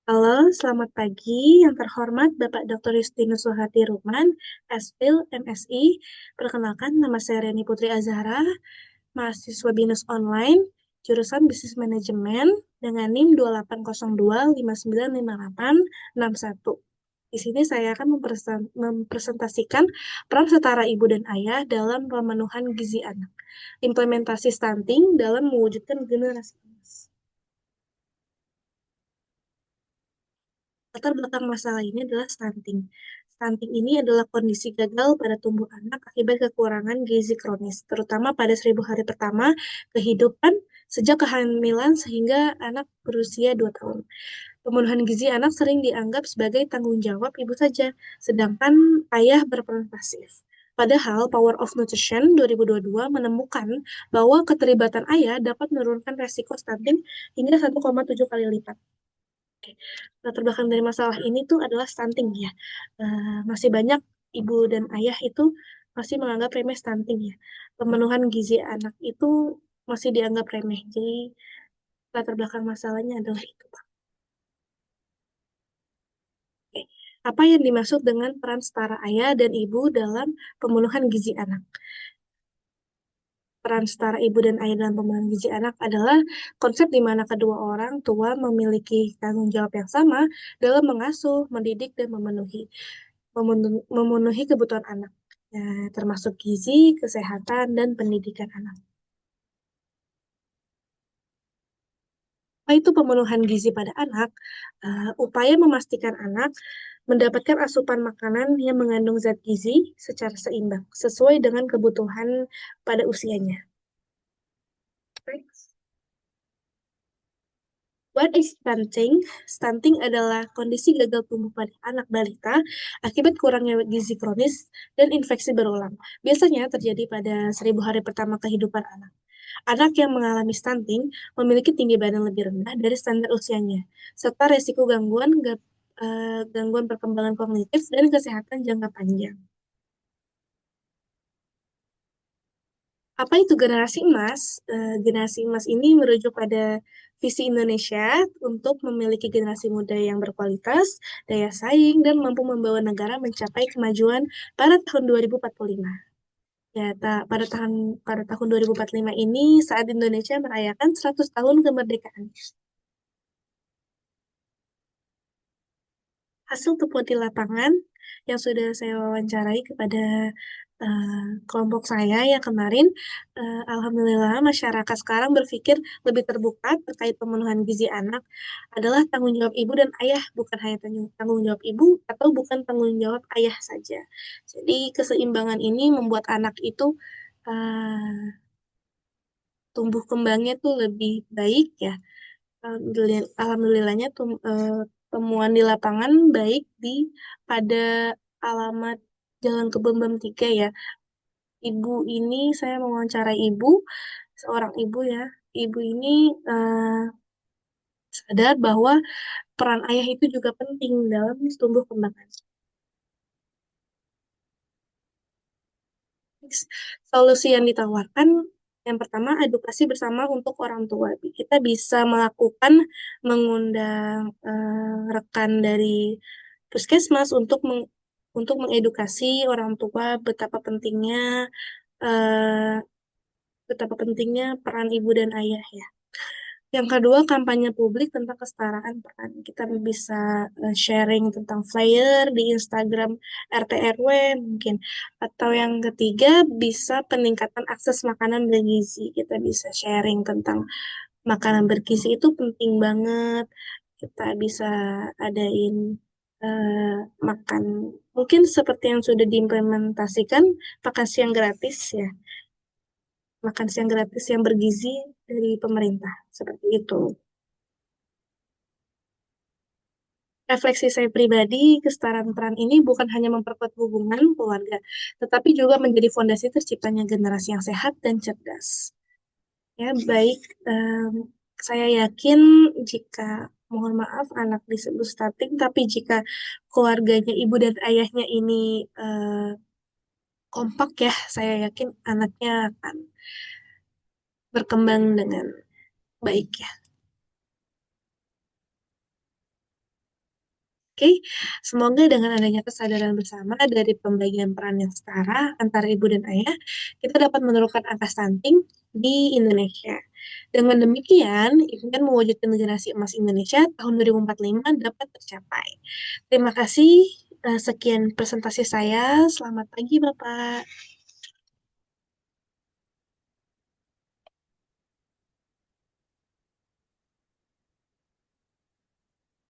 Halo, selamat pagi. Yang terhormat Bapak Dr. Justinus Suhati Ruman, SPhil, MSI. Perkenalkan, nama saya Reni Putri Azhara, mahasiswa BINUS Online, jurusan Bisnis Manajemen, dengan NIM 2802595861. Di sini saya akan mempresentasikan peran setara ibu dan ayah dalam pemenuhan gizi anak, implementasi stunting dalam mewujudkan generasi emas. Latar belakang masalah ini adalah stunting. Stunting ini adalah kondisi gagal pada tumbuh anak akibat kekurangan gizi kronis, terutama pada 1.000 hari pertama kehidupan sejak kehamilan sehingga anak berusia 2 tahun. Pemenuhan gizi anak sering dianggap sebagai tanggung jawab ibu saja, sedangkan ayah berperan pasif. Padahal Power of Nutrition 2022 menemukan bahwa keterlibatan ayah dapat menurunkan resiko stunting hingga 1,7 kali lipat. Oke. Latar belakang dari masalah ini tuh adalah stunting ya. Masih banyak ibu dan ayah itu masih menganggap remeh stunting ya. Pemenuhan gizi anak itu masih dianggap remeh. Jadi latar belakang masalahnya adalah itu, Pak. Oke. Apa yang dimaksud dengan peran setara ayah dan ibu dalam pemenuhan gizi anak? Peran setara ibu dan ayah dalam pemenuhan gizi anak adalah konsep di mana kedua orang tua memiliki tanggung jawab yang sama dalam mengasuh, mendidik, dan memenuhi kebutuhan anak, ya, termasuk gizi, kesehatan, dan pendidikan anak. Apa itu pemenuhan gizi pada anak? Upaya memastikan anak mendapatkan asupan makanan yang mengandung zat gizi secara seimbang, sesuai dengan kebutuhan pada usianya. Next. What is stunting? Stunting adalah kondisi gagal tumbuh pada anak balita akibat kurangnya gizi kronis dan infeksi berulang. Biasanya terjadi pada 1.000 hari pertama kehidupan anak. Anak yang mengalami stunting memiliki tinggi badan lebih rendah dari standar usianya, serta resiko gangguan perkembangan kognitif dan kesehatan jangka panjang. Apa itu generasi emas? Generasi emas ini merujuk pada visi Indonesia untuk memiliki generasi muda yang berkualitas, daya saing, dan mampu membawa negara mencapai kemajuan pada tahun 2045. Ya, pada tahun 2045 ini saat Indonesia merayakan 100 tahun kemerdekaan. Hasil temuan di lapangan yang sudah saya wawancarai kepada kelompok saya yang kemarin, alhamdulillah masyarakat sekarang berpikir lebih terbuka terkait pemenuhan gizi anak adalah tanggung jawab ibu dan ayah, bukan hanya tanggung jawab ibu atau bukan tanggung jawab ayah saja. Jadi keseimbangan ini membuat anak itu uh, tumbuh kembangnya tuh lebih baik ya. Alhamdulillahnya temuan di lapangan baik di pada alamat Jalan Kebonbam 3 ya. Ibu ini saya mewawancarai ibu, seorang ibu ya. Ibu ini eh, sadar bahwa peran ayah itu juga penting dalam tumbuh kembang anak. Solusi yang ditawarkan yang pertama edukasi bersama untuk orang tua. Kita bisa mengundang rekan dari puskesmas untuk mengedukasi orang tua eh, betapa pentingnya peran ibu dan ayah ya. Yang kedua, kampanye publik tentang kesetaraan peran. Kita bisa sharing tentang flyer di Instagram RT RW mungkin. Atau yang ketiga, bisa peningkatan akses makanan bergizi. Kita bisa sharing tentang makanan bergizi itu penting banget. Kita bisa adain makan, mungkin seperti yang sudah diimplementasikan, makan siang gratis ya. Makan siang gratis yang bergizi dari pemerintah. Seperti itu. Refleksi saya pribadi, kesetaraan peran ini bukan hanya memperkuat hubungan keluarga, tetapi juga menjadi fondasi terciptanya generasi yang sehat dan cerdas. Ya, baik. Saya yakin jika, mohon maaf, anak disebut stunting, tapi jika keluarganya, ibu dan ayahnya ini kompak ya, saya yakin anaknya akan berkembang dengan baik ya. Oke, semoga dengan adanya kesadaran bersama dari pembagian peran yang setara antara ibu dan ayah, kita dapat menurunkan angka stunting di Indonesia. Dengan demikian, impian mewujudkan generasi emas Indonesia tahun 2045 dapat tercapai. Terima kasih. Sekian presentasi saya. Selamat pagi, Bapak.